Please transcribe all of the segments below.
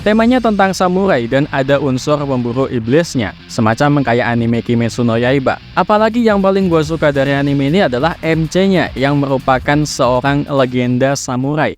Temanya tentang samurai dan ada unsur pemburu iblisnya, semacam kayak anime Kimetsu no Yaiba. Apalagi yang paling gue suka dari anime ini adalah MC-nya yang merupakan seorang legenda samurai,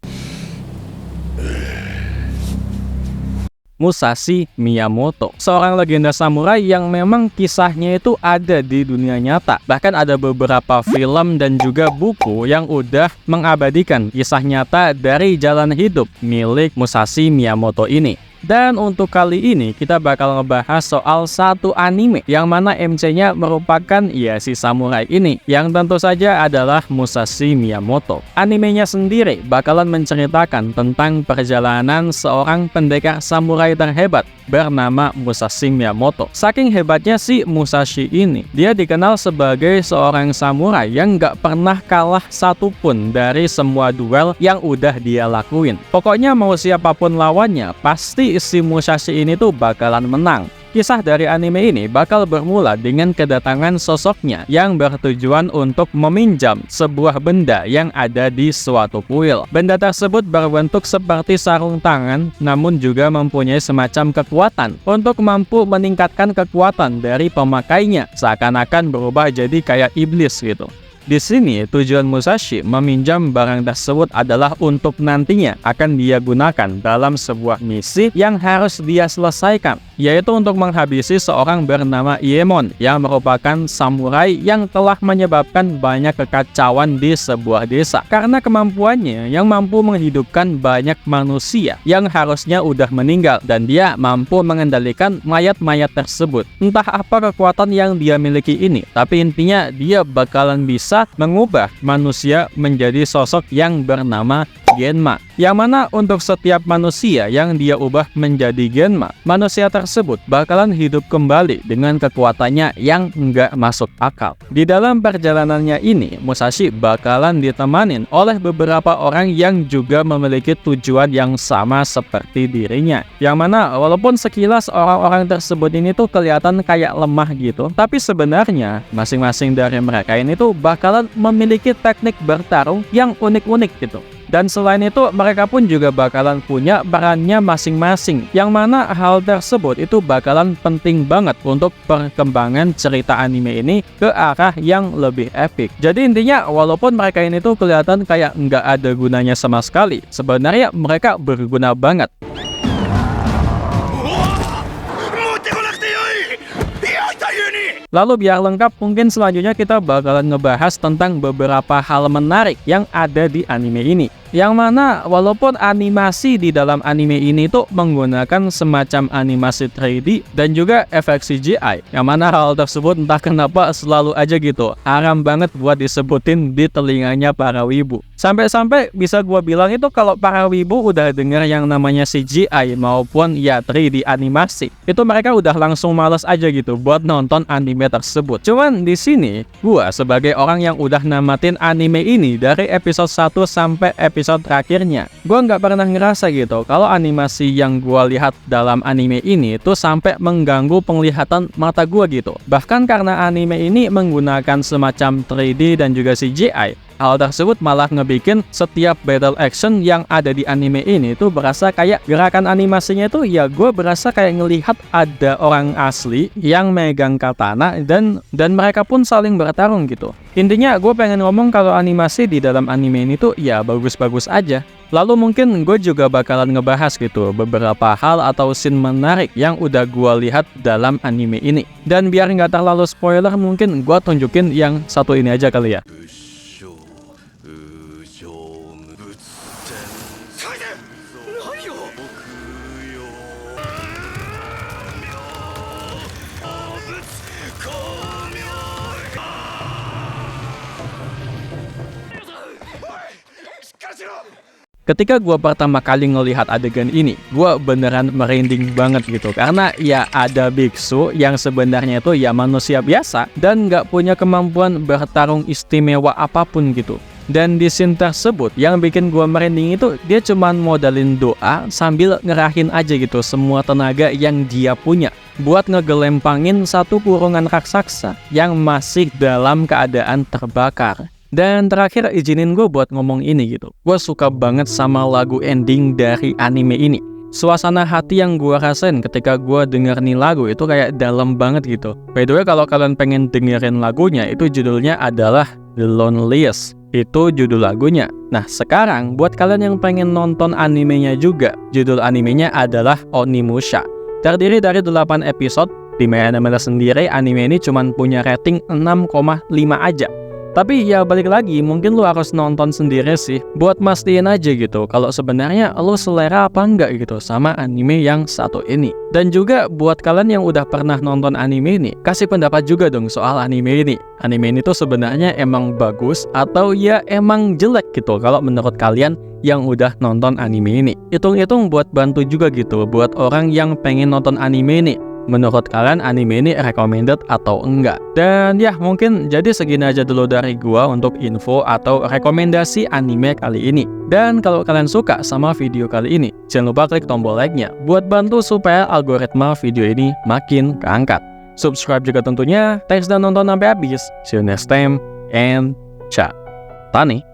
Musashi Miyamoto, seorang legenda samurai yang memang kisahnya itu ada di dunia nyata. Bahkan ada beberapa film dan juga buku yang udah mengabadikan kisah nyata dari jalan hidup milik Musashi Miyamoto ini. Dan untuk kali ini kita bakal ngebahas soal satu anime yang mana MC-nya merupakan ya si samurai ini, yang tentu saja adalah Musashi Miyamoto. Animenya sendiri bakalan menceritakan tentang perjalanan seorang pendekar samurai terhebat bernama Musashi Miyamoto. Saking hebatnya si Musashi ini, dia dikenal sebagai seorang samurai yang gak pernah kalah satupun dari semua duel yang udah dia lakuin. Pokoknya mau siapapun lawannya, pasti si Musashi ini tuh bakalan menang. Kisah dari anime ini bakal bermula dengan kedatangan sosoknya yang bertujuan untuk meminjam sebuah benda yang ada di suatu kuil. Benda tersebut berbentuk seperti sarung tangan, namun juga mempunyai semacam kekuatan untuk mampu meningkatkan kekuatan dari pemakainya, seakan-akan berubah jadi kayak iblis gitu. Di sini tujuan Musashi meminjam barang tersebut adalah untuk nantinya akan dia gunakan dalam sebuah misi yang harus dia selesaikan, yaitu untuk menghabisi seorang bernama Iemon yang merupakan samurai yang telah menyebabkan banyak kekacauan di sebuah desa karena kemampuannya yang mampu menghidupkan banyak manusia yang harusnya udah meninggal, dan dia mampu mengendalikan mayat-mayat tersebut. Entah apa kekuatan yang dia miliki ini, tapi intinya dia bakalan bisa mengubah manusia menjadi sosok yang bernama Genma, yang mana untuk setiap manusia yang dia ubah menjadi Genma, manusia tersebut bakalan hidup kembali dengan kekuatannya yang nggak masuk akal. Di dalam perjalanannya ini, Musashi bakalan ditemanin oleh beberapa orang yang juga memiliki tujuan yang sama seperti dirinya, yang mana walaupun sekilas orang-orang tersebut ini tuh kelihatan kayak lemah gitu, tapi sebenarnya masing-masing dari mereka ini tuh bakalan memiliki teknik bertarung yang unik-unik gitu. Dan selain itu, mereka pun juga bakalan punya perannya masing-masing, yang mana hal tersebut itu bakalan penting banget untuk perkembangan cerita anime ini ke arah yang lebih epic. Jadi intinya, walaupun mereka ini tuh kelihatan kayak nggak ada gunanya sama sekali, sebenarnya mereka berguna banget. Lalu biar lengkap, mungkin selanjutnya kita bakalan ngebahas tentang beberapa hal menarik yang ada di anime ini. Yang mana walaupun animasi di dalam anime ini tuh menggunakan semacam animasi 3D dan juga efek CGI, yang mana hal tersebut entah kenapa selalu aja gitu haram banget buat disebutin di telinganya para wibu. Sampai-sampai bisa gua bilang itu kalau para wibu udah denger yang namanya CGI maupun ya 3D animasi, itu mereka udah langsung males aja gitu buat nonton anime tersebut. Cuman di sini gua sebagai orang yang udah namatin anime ini dari episode 1 sampai episode terakhirnya, gua nggak pernah ngerasa gitu kalau animasi yang gua lihat dalam anime ini tuh sampai mengganggu penglihatan mata gua gitu. Bahkan karena anime ini menggunakan semacam 3D dan juga CGI, hal tersebut malah ngebikin setiap battle action yang ada di anime ini tuh berasa kayak gerakan animasinya tuh ya gue berasa kayak ngelihat ada orang asli yang megang katana dan mereka pun saling bertarung gitu. Intinya gue pengen ngomong kalau animasi di dalam anime ini tuh ya bagus-bagus aja. Lalu mungkin gue juga bakalan ngebahas gitu beberapa hal atau scene menarik yang udah gue lihat dalam anime ini. Dan biar nggak terlalu spoiler, mungkin gue tunjukin yang satu ini aja kali ya. Ketika gue pertama kali ngelihat adegan ini, gue beneran merinding banget gitu. Karena ya ada biksu yang sebenarnya itu ya manusia biasa dan gak punya kemampuan bertarung istimewa apapun gitu. Dan di scene tersebut yang bikin gue merinding itu, dia cuman modalin doa sambil ngerahin aja gitu semua tenaga yang dia punya buat ngegelempangin satu kurungan raksasa yang masih dalam keadaan terbakar. Dan terakhir izinin gue buat ngomong ini gitu, gue suka banget sama lagu ending dari anime ini. suasana hati yang gua rasain ketika gua denger nih lagu itu kayak dalam banget gitu. By the way, kalau kalian pengen dengerin lagunya, itu judulnya adalah The Loneliest. Itu judul lagunya. Nah, sekarang buat kalian yang pengen nonton animenya juga, judul animenya adalah Onimusha. Terdiri dari 8 episode. Di My Anime List sendiri, anime ini cuma punya rating 6,5 aja. Tapi ya balik lagi, mungkin lu harus nonton sendiri sih, buat mastiin aja gitu kalau sebenarnya lu selera apa enggak gitu sama anime yang satu ini. Dan juga buat kalian yang udah pernah nonton anime ini, kasih pendapat juga dong soal anime ini. Anime ini tuh sebenarnya emang bagus atau ya emang jelek gitu kalau menurut kalian yang udah nonton anime ini. Hitung-hitung buat bantu juga gitu buat orang yang pengen nonton anime ini. Menurut kalian anime ini recommended atau enggak? Dan ya mungkin jadi segini aja dulu dari gua untuk info atau rekomendasi anime kali ini. Dan kalau kalian suka sama video kali ini, jangan lupa klik tombol like-nya buat bantu supaya algoritma video ini makin keangkat. Subscribe juga tentunya. Thanks dan nonton sampai habis. See you next time and ciao. Tani.